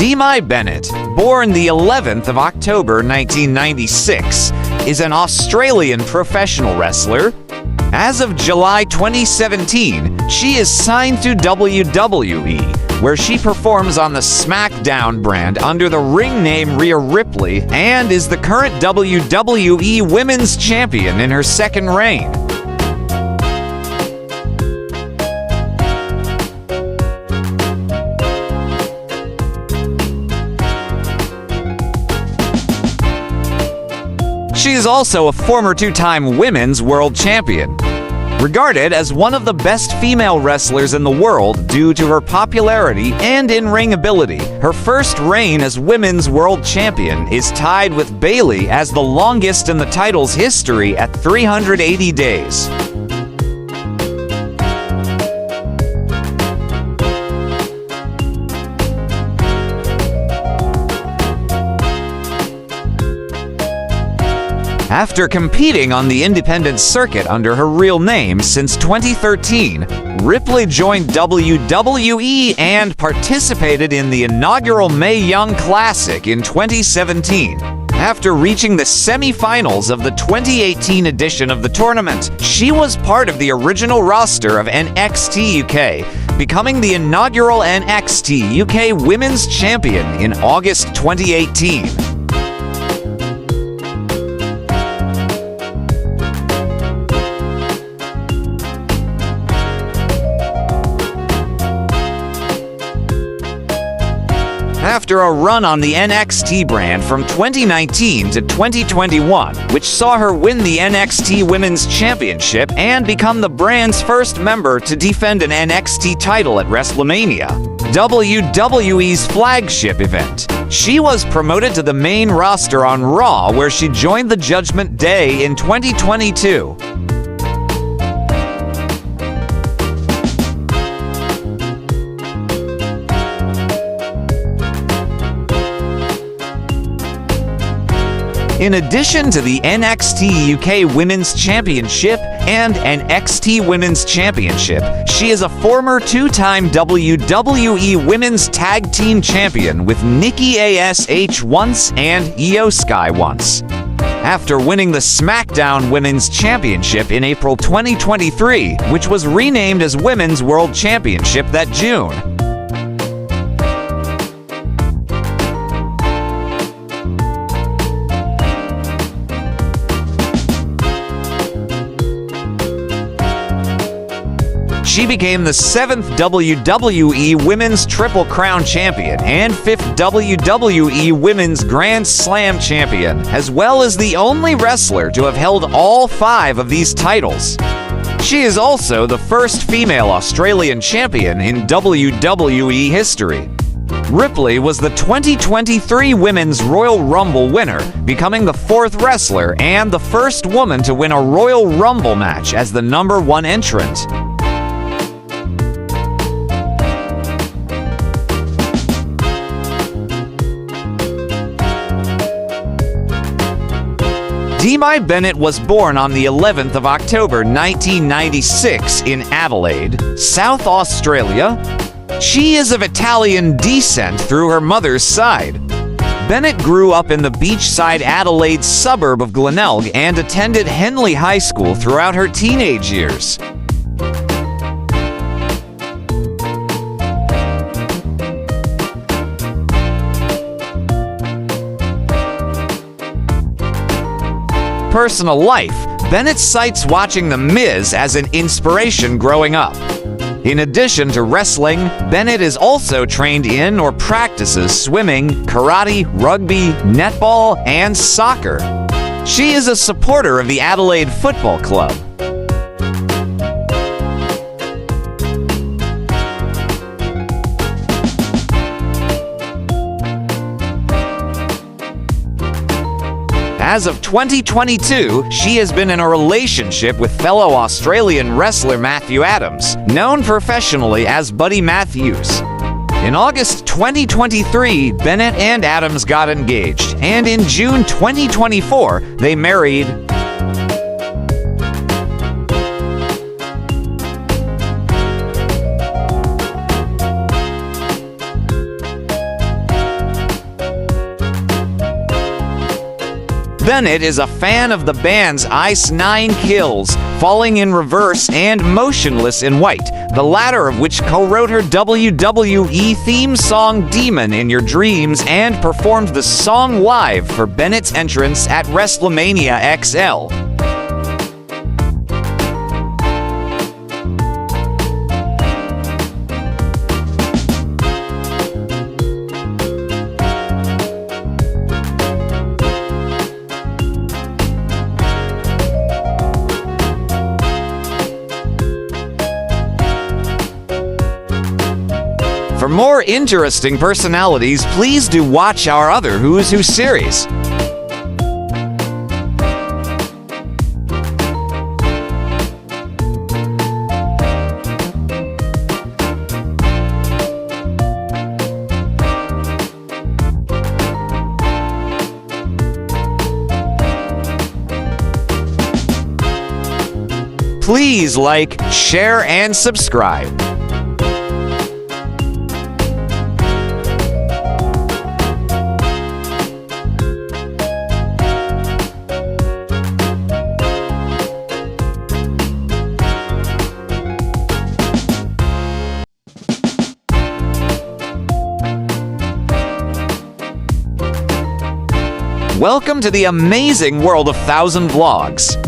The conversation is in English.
Demi Bennett, born the 11th of October 1996, is an Australian professional wrestler. As of July 2017, she is signed to WWE, where she performs on the SmackDown brand under the ring name Rhea Ripley and is the current WWE Women's Champion in her second reign. She is also a former two-time Women's World Champion. Regarded as one of the best female wrestlers in the world due to her popularity and in-ring ability, her first reign as Women's World Champion is tied with Bayley as the longest in the title's history at 380 days. After competing on the independent circuit under her real name since 2013, Ripley joined WWE and participated in the inaugural Mae Young Classic in 2017. After reaching the semi-finals of the 2018 edition of the tournament, she was part of the original roster of NXT UK, becoming the inaugural NXT UK Women's Champion in August 2018. After a run on the NXT brand from 2019 to 2021, which saw her win the NXT Women's Championship and become the brand's first member to defend an NXT title at WrestleMania, WWE's flagship event. She was promoted to the main roster on Raw, where she joined the Judgment Day in 2022. In addition to the NXT UK Women's Championship and NXT Women's Championship, she is a former two-time WWE Women's Tag Team Champion with Nikki ASH once and Io Sky once. After winning the SmackDown Women's Championship in April 2023, which was renamed as Women's World Championship that June. She became the 7th WWE Women's Triple Crown Champion and 5th WWE Women's Grand Slam Champion, as well as the only wrestler to have held all 5 of these titles. She is also the first female Australian champion in WWE history. Ripley was the 2023 Women's Royal Rumble winner, becoming the 4th wrestler and the first woman to win a Royal Rumble match as the #1 entrant. Demi Bennett was born on the 11th of October 1996 in Adelaide, South Australia. She is of Italian descent through her mother's side. Bennett grew up in the beachside Adelaide suburb of Glenelg and attended Henley High School throughout her teenage years. Personal life, Bennett cites watching The Miz as an inspiration growing up. In addition to wrestling, Bennett is also trained in or practices swimming, karate, rugby, netball, and soccer. She is a supporter of the Adelaide Football Club. As of 2022, she has been in a relationship with fellow Australian wrestler Matthew Adams, known professionally as Buddy Matthews. In August 2023, Bennett and Adams got engaged, and in June 2024, they married. Bennett is a fan of the band's Ice Nine Kills, Falling in Reverse, and Motionless in White, the latter of which co-wrote her WWE theme song Demon in Your Dreams and performed the song live for Bennett's entrance at WrestleMania XL. For more interesting personalities, please do watch our other Who's Who series. Please like, share, and subscribe. Welcome to the amazing world of 1000 Vlogs.